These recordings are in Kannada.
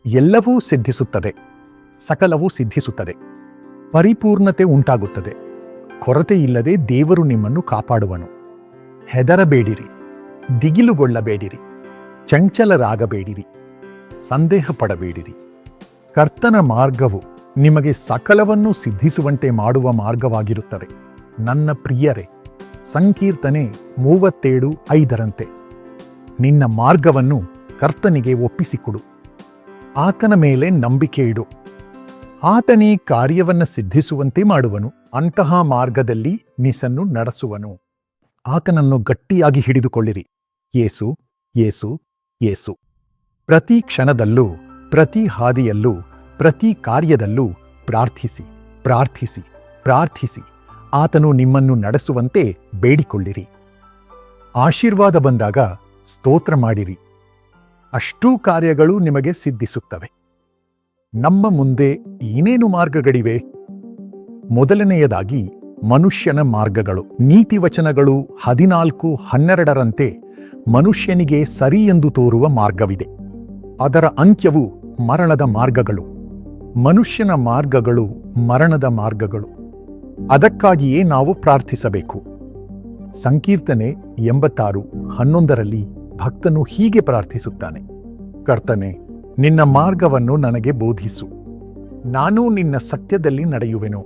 ಎಲ್ಲವೂ ಸಿದ್ಧಿಸುತ್ತದೆ, ಸಕಲವೂ ಸಿದ್ಧಿಸುತ್ತದೆ, ಪರಿಪೂರ್ಣತೆ ಉಂಟಾಗುತ್ತದೆ. ಕೊರತೆ ಇಲ್ಲದೆ ದೇವರು ನಿಮ್ಮನ್ನು ಕಾಪಾಡುವನು. ಹೆದರಬೇಡಿರಿ, ದಿಗಿಲುಗೊಳ್ಳಬೇಡಿರಿ, ಚಂಚಲರಾಗಬೇಡಿರಿ, ಸಂದೇಹ ಪಡಬೇಡಿರಿ. ಕರ್ತನ ಮಾರ್ಗವು ನಿಮಗೆ ಸಕಲವನ್ನು ಸಿದ್ಧಿಸುವಂತೆ ಮಾಡುವ ಮಾರ್ಗವಾಗಿರುತ್ತದೆ. ನನ್ನ ಪ್ರಿಯರೇ, ಸಂಕೀರ್ತನೆ 37:5 ನಿನ್ನ ಮಾರ್ಗವನ್ನು ಕರ್ತನಿಗೆ ಒಪ್ಪಿಸಿಕೊಡು, ಆತನ ಮೇಲೆ ನಂಬಿಕೆ ಇಡು, ಆತನೇ ಕಾರ್ಯವನ್ನು ಸಿದ್ಧಿಸುವಂತೆ ಮಾಡುವನು. ಅಂತಹ ಮಾರ್ಗದಲ್ಲಿ ನಿಸನ್ನು ನಡೆಸುವನು. ಆತನನ್ನು ಗಟ್ಟಿಯಾಗಿ ಹಿಡಿದುಕೊಳ್ಳಿರಿ. ಯೇಸು, ಯೇಸು, ಯೇಸು. ಪ್ರತಿ ಕ್ಷಣದಲ್ಲೂ, ಪ್ರತಿ ಹಾದಿಯಲ್ಲೂ, ಪ್ರತಿ ಕಾರ್ಯದಲ್ಲೂ ಪ್ರಾರ್ಥಿಸಿ, ಪ್ರಾರ್ಥಿಸಿ, ಪ್ರಾರ್ಥಿಸಿ. ಆತನು ನಿಮ್ಮನ್ನು ನಡೆಸುವಂತೆ ಬೇಡಿಕೊಳ್ಳಿರಿ. ಆಶೀರ್ವಾದ ಬಂದಾಗ ಸ್ತೋತ್ರ ಮಾಡಿರಿ. ಅಷ್ಟೂ ಕಾರ್ಯಗಳು ನಿಮಗೆ ಸಿದ್ಧಿಸುತ್ತವೆ. ನಮ್ಮ ಮುಂದೆ ಏನೇನು ಮಾರ್ಗಗಳಿವೆ? ಮೊದಲನೆಯದಾಗಿ ಮನುಷ್ಯನ ಮಾರ್ಗಗಳು. ನೀತಿವಚನಗಳು 14:12 ಮನುಷ್ಯನಿಗೆ ಸರಿ ಎಂದು ತೋರುವ ಮಾರ್ಗವಿದೆ, ಅದರ ಅಂತ್ಯವು ಮರಣದ ಮಾರ್ಗಗಳು. ಮನುಷ್ಯನ ಮಾರ್ಗಗಳು ಮರಣದ ಮಾರ್ಗಗಳು. ಅದಕ್ಕಾಗಿಯೇ ನಾವು ಪ್ರಾರ್ಥಿಸಬೇಕು. ಸಂಕೀರ್ತನೆ 86:11 ಭಕ್ತನು ಹೀಗೆ ಪ್ರಾರ್ಥಿಸುತ್ತಾನೆ: ಕರ್ತನೆ, ನಿನ್ನ ಮಾರ್ಗವನ್ನು ನನಗೆ ಬೋಧಿಸು, ನಾನು ನಿನ್ನ ಸತ್ಯದಲ್ಲಿ ನಡೆಯುವೆನು.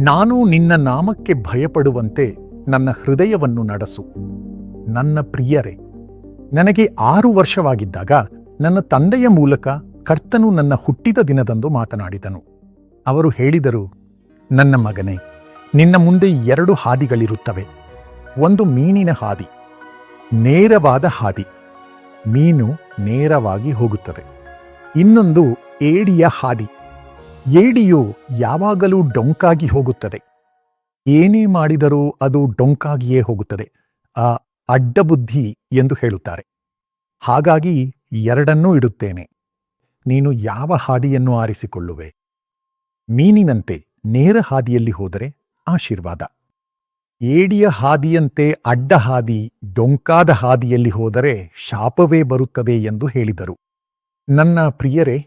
ನಾನು ನಿನ್ನ ನಾಮಕ್ಕೆ ಭಯಪಡುವಂತೆ ನನ್ನ ಹೃದಯವನ್ನು ನಡೆಸು. ನನ್ನ ಪ್ರಿಯರೇ, ನನಗೆ 6 ವರ್ಷವಾಗಿದ್ದಾಗ ನನ್ನ ತಂದೆಯ ಮೂಲಕ ಕರ್ತನು ನನ್ನ ಹುಟ್ಟಿದ ದಿನದಂದು ಮಾತನಾಡಿದನು. ಅವರು ಹೇಳಿದರು, ನನ್ನ ಮಗನೇ, ನಿನ್ನ ಮುಂದೆ 2 ಹಾದಿಗಳಿರುತ್ತವೆ. ಒಂದು ಮೀನಿನ ಹಾದಿ, ನೇರವಾದ ಹಾದಿ, ಮೀನು ನೇರವಾಗಿ ಹೋಗುತ್ತದೆ. ಇನ್ನೊಂದು ಏಡಿಯ ಹಾದಿ, ಏಡಿಯು ಯಾವಾಗಲೂ ಡೊಂಕಾಗಿ ಹೋಗುತ್ತದೆ. ಏನೇ ಮಾಡಿದರೂ ಅದು ಡೊಂಕಾಗಿಯೇ ಹೋಗುತ್ತದೆ. ಆ ಅಡ್ಡಬುದ್ಧಿ ಎಂದು ಹೇಳುತ್ತಾರೆ. ಹಾಗಾಗಿ 2 ಇಡುತ್ತೇನೆ. ನೀನು ಯಾವ ಹಾದಿಯನ್ನು ಆರಿಸಿಕೊಳ್ಳುವೆ? ಮೀನಿನಂತೆ ನೇರ ಹಾದಿಯಲ್ಲಿ ಹೋದರೆ ಆಶೀರ್ವಾದ, ಏಡಿಯ ಹಾದಿಯಂತೆ ಅಡ್ಡ ಹಾದಿ, ಡೊಂಕಾದ ಹಾದಿಯಲ್ಲಿ ಹೋದರೆ ಶಾಪವೇ ಬರುತ್ತದೆ ಎಂದು ಹೇಳಿದರು. ನನ್ನ ಪ್ರಿಯರೇ,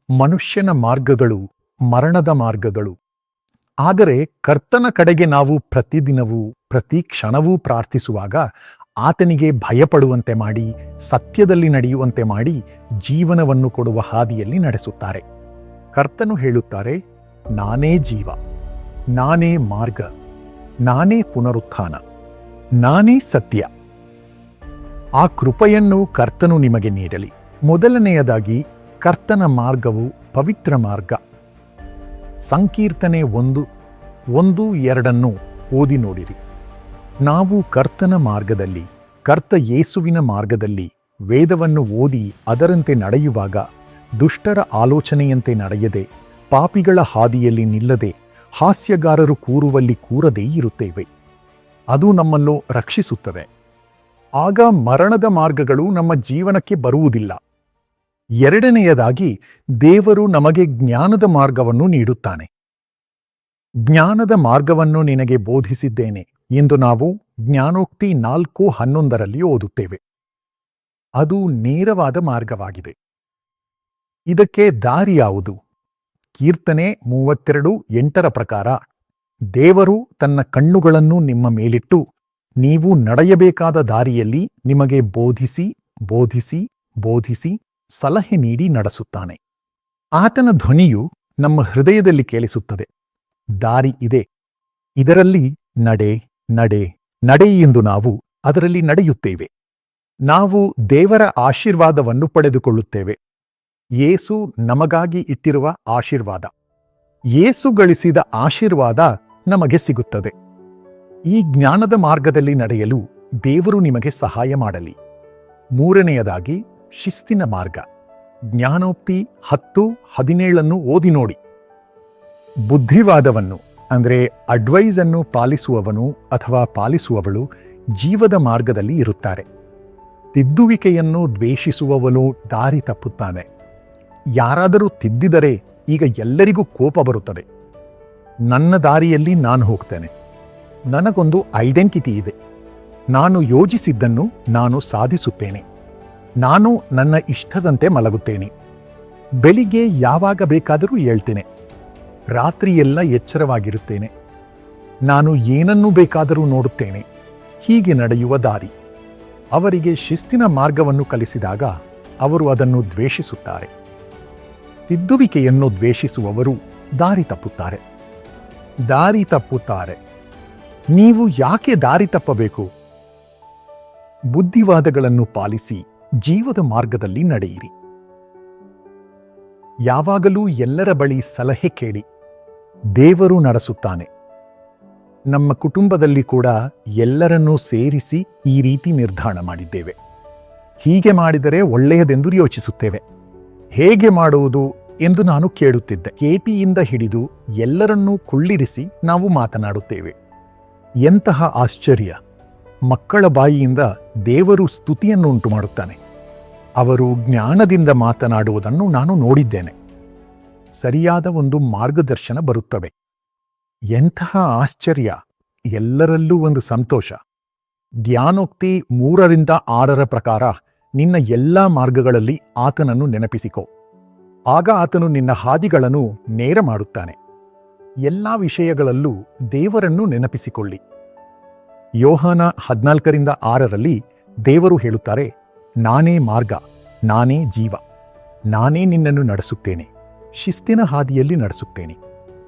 ಮನುಷ್ಯನ ಮಾರ್ಗಗಳು ಮರಣದ ಮಾರ್ಗಗಳು. ಆದರೆ ಕರ್ತನ ಕಡೆಗೆ ನಾವು ಪ್ರತಿದಿನವೂ, ಪ್ರತಿ ಕ್ಷಣವೂ ಪ್ರಾರ್ಥಿಸುವಾಗ ಆತನಿಗೆ ಭಯಪಡುವಂತೆ ಮಾಡಿ, ಸತ್ಯದಲ್ಲಿ ನಡೆಯುವಂತೆ ಮಾಡಿ, ಜೀವನವನ್ನು ಕೊಡುವ ಹಾದಿಯಲ್ಲಿ ನಡೆಸುತ್ತಾರೆ. ಕರ್ತನು ಹೇಳುತ್ತಾರೆ, ನಾನೇ ಜೀವ, ನಾನೇ ಮಾರ್ಗ, ನಾನೇ ಪುನರುತ್ಥಾನ, ನಾನೇ ಸತ್ಯ. ಆ ಕೃಪೆಯನ್ನು ಕರ್ತನು ನಿಮಗೆ ನೀಡಲಿ. ಮೊದಲನೆಯದಾಗಿ, ಕರ್ತನ ಮಾರ್ಗವು ಪವಿತ್ರ ಮಾರ್ಗ. ಸಂಕೀರ್ತನೆ 1:1-2 ಓದಿ ನೋಡಿರಿ. ನಾವು ಕರ್ತನ ಮಾರ್ಗದಲ್ಲಿ, ಕರ್ತ ಯೇಸುವಿನ ಮಾರ್ಗದಲ್ಲಿ ವೇದವನ್ನು ಓದಿ ಅದರಂತೆ ನಡೆಯುವಾಗ ದುಷ್ಟರ ಆಲೋಚನೆಯಂತೆ ನಡೆಯದೆ, ಪಾಪಿಗಳ ಹಾದಿಯಲ್ಲಿ ನಿಲ್ಲದೆ, ಹಾಸ್ಯಗಾರರು ಕೂರುವಲ್ಲಿ ಕೂರದೇ ಇರುತ್ತೇವೆ. ಅದು ನಮ್ಮನ್ನು ರಕ್ಷಿಸುತ್ತದೆ. ಆಗ ಮರಣದ ಮಾರ್ಗಗಳು ನಮ್ಮ ಜೀವನಕ್ಕೆ ಬರುವುದಿಲ್ಲ. ಎರಡನೆಯದಾಗಿ, ದೇವರು ನಮಗೆ ಜ್ಞಾನದ ಮಾರ್ಗವನ್ನು ನೀಡುತ್ತಾನೆ. ಜ್ಞಾನದ ಮಾರ್ಗವನ್ನು ನಿನಗೆ ಬೋಧಿಸಿದ್ದೇನೆ ಎಂದು ನಾವು ಜ್ಞಾನೋಕ್ತಿ 4:11 ಓದುತ್ತೇವೆ. ಅದು ನೇರವಾದ ಮಾರ್ಗವಾಗಿದೆ. ಇದಕ್ಕೆ ದಾರಿ ಯಾವುದು? ಕೀರ್ತನೆ 32:8 ಪ್ರಕಾರ, ದೇವರು ತನ್ನ ಕಣ್ಣುಗಳನ್ನು ನಿಮ್ಮ ಮೇಲಿಟ್ಟು ನೀವು ನಡೆಯಬೇಕಾದ ದಾರಿಯಲ್ಲಿ ನಿಮಗೆ ಬೋಧಿಸಿ ಬೋಧಿಸಿ ಬೋಧಿಸಿ ಸಲಹೆ ನೀಡಿ ನಡೆಸುತ್ತಾನೆ. ಆತನ ಧ್ವನಿಯು ನಮ್ಮ ಹೃದಯದಲ್ಲಿ ಕೇಳಿಸುತ್ತದೆ. ದಾರಿ ಇದೆ, ಇದರಲ್ಲಿ ನಡೆ ನಡೆ ನಡೆ ಎಂದು ನಾವು ಅದರಲ್ಲಿ ನಡೆಯುತ್ತೇವೆ. ನಾವು ದೇವರ ಆಶೀರ್ವಾದವನ್ನು ಪಡೆದುಕೊಳ್ಳುತ್ತೇವೆ. ಯೇಸು ನಮಗಾಗಿ ಇಟ್ಟಿರುವ ಆಶೀರ್ವಾದ, ಯೇಸು ಗಳಿಸಿದ ಆಶೀರ್ವಾದ ನಮಗೆ ಸಿಗುತ್ತದೆ. ಈ ಜ್ಞಾನದ ಮಾರ್ಗದಲ್ಲಿ ನಡೆಯಲು ದೇವರು ನಿಮಗೆ ಸಹಾಯ ಮಾಡಲಿ. ಮೂರನೆಯದಾಗಿ, ಶಿಸ್ತಿನ ಮಾರ್ಗ. ಜ್ಞಾನೋಕ್ತಿ 10:17 ಓದಿ ನೋಡಿ. ಬುದ್ಧಿವಾದವನ್ನು ಅಂದರೆ ಅಡ್ವೈಸ್ ಅನ್ನು ಪಾಲಿಸುವವನು ಅಥವಾ ಪಾಲಿಸುವವಳು ಜೀವದ ಮಾರ್ಗದಲ್ಲಿ ಇರುತ್ತಾರೆ. ತಿದ್ದುವಿಕೆಯನ್ನು ದ್ವೇಷಿಸುವವನು ದಾರಿ ತಪ್ಪುತ್ತಾನೆ. ಯಾರಾದರೂ ತಿದ್ದಿದರೆ ಈಗ ಎಲ್ಲರಿಗೂ ಕೋಪ ಬರುತ್ತದೆ. ನನ್ನ ದಾರಿಯಲ್ಲಿ ನಾನು ಹೋಗ್ತೇನೆ. ನನಗೊಂದು ಐಡೆಂಟಿಟಿ ಇದೆ. ನಾನು ಯೋಜಿಸಿದ್ದನ್ನು ನಾನು ಸಾಧಿಸುತ್ತೇನೆ. ನಾನು ನನ್ನ ಇಷ್ಟದಂತೆ ಮಲಗುತ್ತೇನೆ. ಬೆಳಿಗ್ಗೆ ಯಾವಾಗ ಬೇಕಾದರೂ ಏಳ್ತೇನೆ, ರಾತ್ರಿಯೆಲ್ಲ ಎಚ್ಚರವಾಗಿರುತ್ತೇನೆ. ನಾನು ಏನನ್ನು ಬೇಕಾದರೂ ನೋಡುತ್ತೇನೆ. ಹೀಗೆ ನಡೆಯುವ ದಾರಿ. ಅವರಿಗೆ ಶಿಸ್ತಿನ ಮಾರ್ಗವನ್ನು ಕಲಿಸಿದಾಗ ಅವರು ಅದನ್ನು ದ್ವೇಷಿಸುತ್ತಾರೆ. ತಿದ್ದುವಿಕೆಯನ್ನು ದ್ವೇಷಿಸುವವರು ದಾರಿ ತಪ್ಪುತ್ತಾರೆ. ದಾರಿ ತಪ್ಪುತ್ತಾರೆ. ನೀವು ಯಾಕೆ ದಾರಿ ತಪ್ಪಬೇಕು? ಬುದ್ಧಿವಾದಗಳನ್ನು ಪಾಲಿಸಿ ಜೀವದ ಮಾರ್ಗದಲ್ಲಿ ನಡೆಯಿರಿ. ಯಾವಾಗಲೂ ಎಲ್ಲರ ಬಳಿ ಸಲಹೆ ಕೇಳಿ. ದೇವರು ನಡೆಸುತ್ತಾನೆ. ನಮ್ಮ ಕುಟುಂಬದಲ್ಲಿ ಕೂಡ ಎಲ್ಲರನ್ನೂ ಸೇರಿಸಿ ಈ ರೀತಿ ನಿರ್ಧಾರ ಮಾಡಿದ್ದೇವೆ. ಹೀಗೆ ಮಾಡಿದರೆ ಒಳ್ಳೆಯದೆಂದು ಯೋಚಿಸುತ್ತೇವೆ. ಹೇಗೆ ಮಾಡುವುದು ಎಂದು ನಾನು ಕೇಳುತ್ತಿದ್ದೆ. ಕೇಟಿಯಿಂದ ಹಿಡಿದು ಎಲ್ಲರನ್ನೂ ಕುಳ್ಳಿರಿಸಿ ನಾವು ಮಾತನಾಡುತ್ತೇವೆ. ಎಂತಹ ಆಶ್ಚರ್ಯ! ಮಕ್ಕಳ ಬಾಯಿಯಿಂದ ದೇವರು ಸ್ತುತಿಯನ್ನು ಉಂಟು ಮಾಡುತ್ತಾನೆ. ಅವರು ಜ್ಞಾನದಿಂದ ಮಾತನಾಡುವುದನ್ನು ನಾನು ನೋಡಿದ್ದೇನೆ. ಸರಿಯಾದ ಒಂದು ಮಾರ್ಗದರ್ಶನ ಬರುತ್ತವೆ. ಎಂತಹ ಆಶ್ಚರ್ಯ! ಎಲ್ಲರಲ್ಲೂ ಒಂದು ಸಂತೋಷ. ಧ್ಯಾನೋಕ್ತಿ 3-6 ಪ್ರಕಾರ ನಿನ್ನ ಎಲ್ಲ ಮಾರ್ಗಗಳಲ್ಲಿ ಆತನನ್ನು ನೆನಪಿಸಿಕೋ. ಆಗ ಆತನು ನಿನ್ನ ಹಾದಿಗಳನ್ನು ನೇರ ಮಾಡುತ್ತಾನೆ. ಎಲ್ಲ ವಿಷಯಗಳಲ್ಲೂ ದೇವರನ್ನು ನೆನಪಿಸಿಕೊಳ್ಳಿ. ಯೋಹಾನ 14-6 ದೇವರು ಹೇಳುತ್ತಾರೆ, ನಾನೇ ಮಾರ್ಗ, ನಾನೇ ಜೀವ, ನಾನೇ ನಿನ್ನನ್ನು ನಡೆಸುತ್ತೇನೆ, ಶಿಸ್ತಿನ ಹಾದಿಯಲ್ಲಿ ನಡೆಸುತ್ತೇನೆ.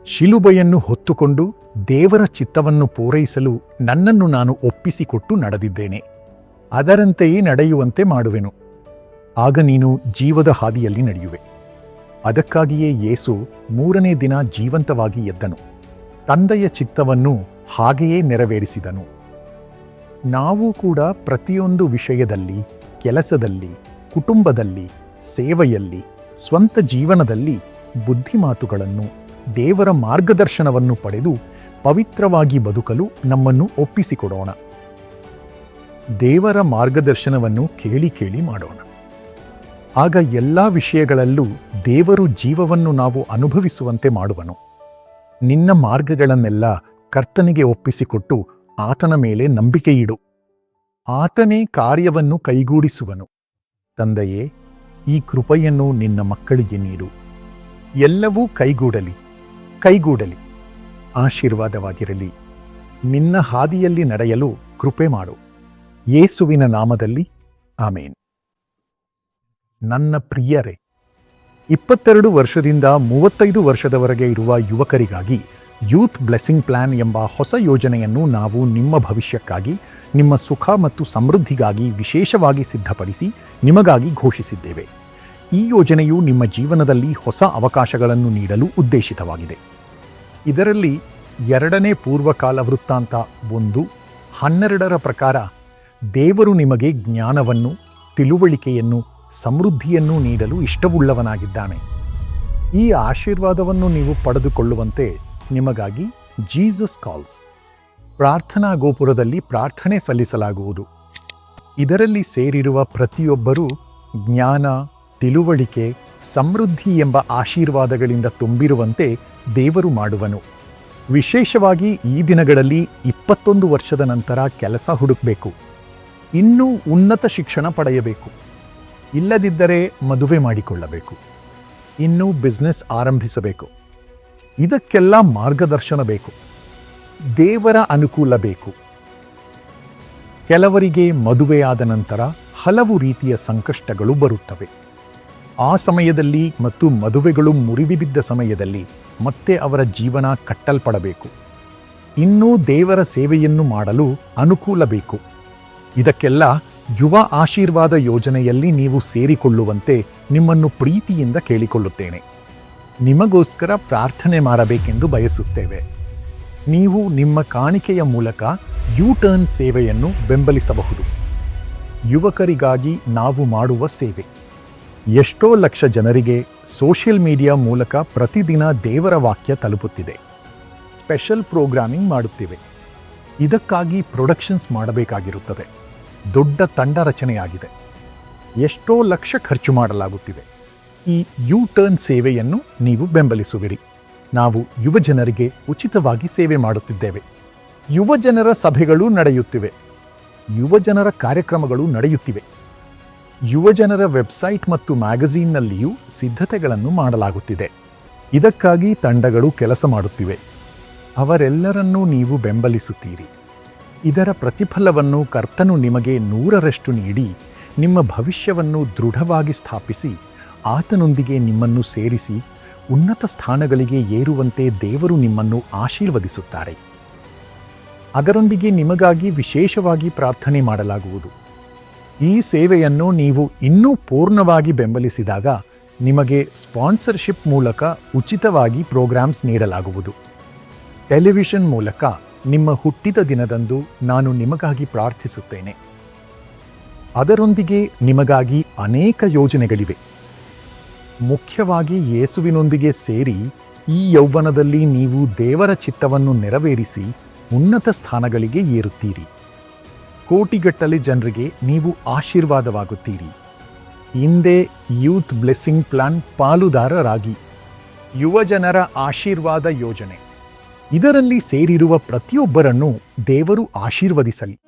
ಶಿಲುಬೆಯನ್ನು ಹೊತ್ತುಕೊಂಡು ದೇವರ ಚಿತ್ತವನ್ನು ಪೂರೈಸಲು ನನ್ನನ್ನು ನಾನು ಒಪ್ಪಿಸಿಕೊಟ್ಟು ನಡೆದಿದ್ದೇನೆ. ಅದರಂತೆಯೇ ನಡೆಯುವಂತೆ ಮಾಡುವೆನು. ಆಗ ನೀನು ಜೀವದ ಹಾದಿಯಲ್ಲಿ ನಡೆಯುವೆ. ಅದಕ್ಕಾಗಿಯೇ ಯೇಸು 3ನೇ ದಿನ ಜೀವಂತವಾಗಿ ಎದ್ದನು. ತಂದೆಯ ಚಿತ್ತವನ್ನು ಹಾಗೆಯೇ ನೆರವೇರಿಸಿದನು. ನಾವು ಕೂಡ ಪ್ರತಿಯೊಂದು ವಿಷಯದಲ್ಲಿ, ಕೆಲಸದಲ್ಲಿ, ಕುಟುಂಬದಲ್ಲಿ, ಸೇವೆಯಲ್ಲಿ, ಸ್ವಂತ ಜೀವನದಲ್ಲಿ ಬುದ್ಧಿಮಾತುಗಳನ್ನು, ದೇವರ ಮಾರ್ಗದರ್ಶನವನ್ನು ಪಡೆದು ಪವಿತ್ರವಾಗಿ ಬದುಕಲು ನಮ್ಮನ್ನು ಒಪ್ಪಿಸಿಕೊಡೋಣ. ದೇವರ ಮಾರ್ಗದರ್ಶನವನ್ನು ಕೇಳಿ ಕೇಳಿ ಮಾಡೋಣ. ಆಗ ಎಲ್ಲ ವಿಷಯಗಳಲ್ಲೂ ದೇವರು ಜೀವವನ್ನು ನಾವು ಅನುಭವಿಸುವಂತೆ ಮಾಡುವನು. ನಿನ್ನ ಮಾರ್ಗಗಳನ್ನೆಲ್ಲ ಕರ್ತನಿಗೆ ಒಪ್ಪಿಸಿಕೊಟ್ಟು ಆತನ ಮೇಲೆ ನಂಬಿಕೆಯಿಡು. ಆತನೇ ಕಾರ್ಯವನ್ನು ಕೈಗೂಡಿಸುವನು. ತಂದೆಯೇ, ಈ ಕೃಪೆಯನ್ನು ನಿನ್ನ ಮಕ್ಕಳಿಗೆ ನೀಡು. ಎಲ್ಲವೂ ಕೈಗೂಡಲಿ. ಆಶೀರ್ವಾದವಾಗಿರಲಿ. ನಿನ್ನ ಹಾದಿಯಲ್ಲಿ ನಡೆಯಲು ಕೃಪೆ ಮಾಡು. ಯೇಸುವಿನ ನಾಮದಲ್ಲಿ ಆಮೇನ್. ನನ್ನ ಪ್ರಿಯರೇ, 22 ವರ್ಷದಿಂದ 35 ವರ್ಷದವರೆಗೆ ಇರುವ ಯುವಕರಿಗಾಗಿ ಯೂತ್ ಬ್ಲೆಸ್ಸಿಂಗ್ ಪ್ಲಾನ್ ಎಂಬ ಹೊಸ ಯೋಜನೆಯನ್ನು ನಾವು ನಿಮ್ಮ ಭವಿಷ್ಯಕ್ಕಾಗಿ, ನಿಮ್ಮ ಸುಖ ಮತ್ತು ಸಮೃದ್ಧಿಗಾಗಿ ವಿಶೇಷವಾಗಿ ಸಿದ್ಧಪಡಿಸಿ ನಿಮಗಾಗಿ ಘೋಷಿಸಿದ್ದೇವೆ. ಈ ಯೋಜನೆಯು ನಿಮ್ಮ ಜೀವನದಲ್ಲಿ ಹೊಸ ಅವಕಾಶಗಳನ್ನು ನೀಡಲು ಉದ್ದೇಶಿತವಾಗಿದೆ. ಇದರಲ್ಲಿ 2ನೇ ಪೂರ್ವಕಾಲ ವೃತ್ತಾಂತ 1:12 ಪ್ರಕಾರ ದೇವರು ನಿಮಗೆ ಜ್ಞಾನವನ್ನು, ತಿಳುವಳಿಕೆಯನ್ನು, ಸಮೃದ್ಧಿಯನ್ನು ನೀಡಲು ಇಷ್ಟವುಳ್ಳವನಾಗಿದ್ದಾನೆ. ಈ ಆಶೀರ್ವಾದವನ್ನು ನೀವು ಪಡೆದುಕೊಳ್ಳುವಂತೆ ನಿಮಗಾಗಿ ಜೀಸಸ್ ಕಾಲ್ಸ್ ಪ್ರಾರ್ಥನಾ ಗೋಪುರದಲ್ಲಿ ಪ್ರಾರ್ಥನೆ ಸಲ್ಲಿಸಲಾಗುವುದು. ಇದರಲ್ಲಿ ಸೇರಿರುವ ಪ್ರತಿಯೊಬ್ಬರೂ ಜ್ಞಾನ, ತಿಳುವಳಿಕೆ, ಸಮೃದ್ಧಿ ಎಂಬ ಆಶೀರ್ವಾದಗಳಿಂದ ತುಂಬಿರುವಂತೆ ದೇವರು ಮಾಡುವನು. ವಿಶೇಷವಾಗಿ ಈ ದಿನಗಳಲ್ಲಿ 21 ವರ್ಷದ ನಂತರ ಕೆಲಸ ಹುಡುಕಬೇಕು, ಇನ್ನೂ ಉನ್ನತ ಶಿಕ್ಷಣ ಪಡೆಯಬೇಕು, ಇಲ್ಲದಿದ್ದರೆ ಮದುವೆ ಮಾಡಿಕೊಳ್ಳಬೇಕು, ಇನ್ನೂ ಬಿಸ್ನೆಸ್ ಆರಂಭಿಸಬೇಕು. ಇದಕ್ಕೆಲ್ಲ ಮಾರ್ಗದರ್ಶನ ಬೇಕು, ದೇವರ ಅನುಕೂಲ ಬೇಕು. ಕೆಲವರಿಗೆ ಮದುವೆಯಾದ ನಂತರ ಹಲವು ರೀತಿಯ ಸಂಕಷ್ಟಗಳು ಬರುತ್ತವೆ. ಆ ಸಮಯದಲ್ಲಿ ಮತ್ತು ಮದುವೆಗಳು ಮುರಿದುಬಿದ್ದ ಸಮಯದಲ್ಲಿ ಮತ್ತೆ ಅವರ ಜೀವನ ಕಟ್ಟಲ್ಪಡಬೇಕು. ಇನ್ನೂ ದೇವರ ಸೇವೆಯನ್ನು ಮಾಡಲು ಅನುಕೂಲ ಬೇಕು. ಇದಕ್ಕೆಲ್ಲ ಯುವ ಆಶೀರ್ವಾದ ಯೋಜನೆಯಲ್ಲಿ ನೀವು ಸೇರಿಕೊಳ್ಳುವಂತೆ ನಿಮ್ಮನ್ನು ಪ್ರೀತಿಯಿಂದ ಕೇಳಿಕೊಳ್ಳುತ್ತೇನೆ. ನಿಮಗೋಸ್ಕರ ಪ್ರಾರ್ಥನೆ ಮಾಡಬೇಕೆಂದು ಬಯಸುತ್ತೇವೆ. ನೀವು ನಿಮ್ಮ ಕಾಣಿಕೆಯ ಮೂಲಕ ಯು-ಟರ್ನ್ ಸೇವೆಯನ್ನು ಬೆಂಬಲಿಸಬಹುದು. ಯುವಕರಿಗಾಗಿ ನಾವು ಮಾಡುವ ಸೇವೆ. ಎಷ್ಟೋ ಲಕ್ಷ ಜನರಿಗೆ ಸೋಷಿಯಲ್ ಮೀಡಿಯಾ ಮೂಲಕ ಪ್ರತಿದಿನ ದೇವರ ವಾಕ್ಯ ತಲುಪುತ್ತಿದೆ. ಸ್ಪೆಷಲ್ ಪ್ರೋಗ್ರಾಮಿಂಗ್ ಮಾಡುತ್ತಿವೆ. ಇದಕ್ಕಾಗಿ ಪ್ರೊಡಕ್ಷನ್ಸ್ ಮಾಡಬೇಕಾಗಿರುತ್ತದೆ. ದೊಡ್ಡ ತಂಡ ರಚನೆಯಾಗಿದೆ. ಎಷ್ಟೋ ಲಕ್ಷ ಖರ್ಚು ಮಾಡಲಾಗುತ್ತಿದೆ. ಈ ಯು-ಟರ್ನ್ ಸೇವೆಯನ್ನು ನೀವು ಬೆಂಬಲಿಸುವಿರಿ. ನಾವು ಯುವ ಜನರಿಗೆ ಉಚಿತವಾಗಿ ಸೇವೆ ಮಾಡುತ್ತಿದ್ದೇವೆ. ಯುವ ಜನರ ಸಭೆಗಳು ನಡೆಯುತ್ತಿವೆ. ಯುವ ಜನರ ಕಾರ್ಯಕ್ರಮಗಳು ನಡೆಯುತ್ತಿವೆ. ಯುವಜನರ ವೆಬ್ಸೈಟ್ ಮತ್ತು ಮ್ಯಾಗಝೀನ್ನಲ್ಲಿಯೂ ಸಿದ್ಧತೆಗಳನ್ನು ಮಾಡಲಾಗುತ್ತಿದೆ. ಇದಕ್ಕಾಗಿ ತಂಡಗಳು ಕೆಲಸ ಮಾಡುತ್ತಿವೆ. ಅವರೆಲ್ಲರನ್ನೂ ನೀವು ಬೆಂಬಲಿಸುತ್ತೀರಿ. ಇದರ ಪ್ರತಿಫಲವನ್ನು ಕರ್ತನು ನಿಮಗೆ 100ರಷ್ಟು ನೀಡಿ ನಿಮ್ಮ ಭವಿಷ್ಯವನ್ನು ದೃಢವಾಗಿ ಸ್ಥಾಪಿಸಿ ಆತನೊಂದಿಗೆ ನಿಮ್ಮನ್ನು ಸೇರಿಸಿ ಉನ್ನತ ಸ್ಥಾನಗಳಿಗೆ ಏರುವಂತೆ ದೇವರು ನಿಮ್ಮನ್ನು ಆಶೀರ್ವದಿಸುತ್ತಾರೆ. ಅದರೊಂದಿಗೆ ನಿಮಗಾಗಿ ವಿಶೇಷವಾಗಿ ಪ್ರಾರ್ಥನೆ ಮಾಡಲಾಗುವುದು. ಈ ಸೇವೆಯನ್ನು ನೀವು ಇನ್ನೂ ಪೂರ್ಣವಾಗಿ ಬೆಂಬಲಿಸಿದಾಗ ನಿಮಗೆ ಸ್ಪಾನ್ಸರ್ಶಿಪ್ ಮೂಲಕ ಉಚಿತವಾಗಿ ಪ್ರೋಗ್ರಾಮ್ಸ್ ನೀಡಲಾಗುವುದು. ಟೆಲಿವಿಷನ್ ಮೂಲಕ ನಿಮ್ಮ ಹುಟ್ಟಿದ ದಿನದಂದು ನಾನು ನಿಮಗಾಗಿ ಪ್ರಾರ್ಥಿಸುತ್ತೇನೆ. ಅದರೊಂದಿಗೆ ನಿಮಗಾಗಿ ಅನೇಕ ಯೋಜನೆಗಳಿವೆ. ಮುಖ್ಯವಾಗಿ ಯೇಸುವಿನೊಂದಿಗೆ ಸೇರಿ ಈ ಯೌವನದಲ್ಲಿ ನೀವು ದೇವರ ಚಿತ್ತವನ್ನು ನೆರವೇರಿಸಿ ಉನ್ನತ ಸ್ಥಾನಗಳಿಗೆ ಏರುತ್ತೀರಿ. ಕೋಟಿಗಟ್ಟಲೆ ಜನರಿಗೆ ನೀವು ಆಶೀರ್ವಾದವಾಗುತ್ತೀರಿ. ಹಿಂದೆ ಯೂತ್ ಬ್ಲೆಸ್ಸಿಂಗ್ ಪ್ಲಾನ್ ಪಾಲುದಾರರಾಗಿ. ಯುವಜನರ ಆಶೀರ್ವಾದ ಯೋಜನೆ. ಇದರಲ್ಲಿ ಸೇರಿರುವ ಪ್ರತಿಯೊಬ್ಬರನ್ನು ದೇವರು ಆಶೀರ್ವದಿಸಲಿ.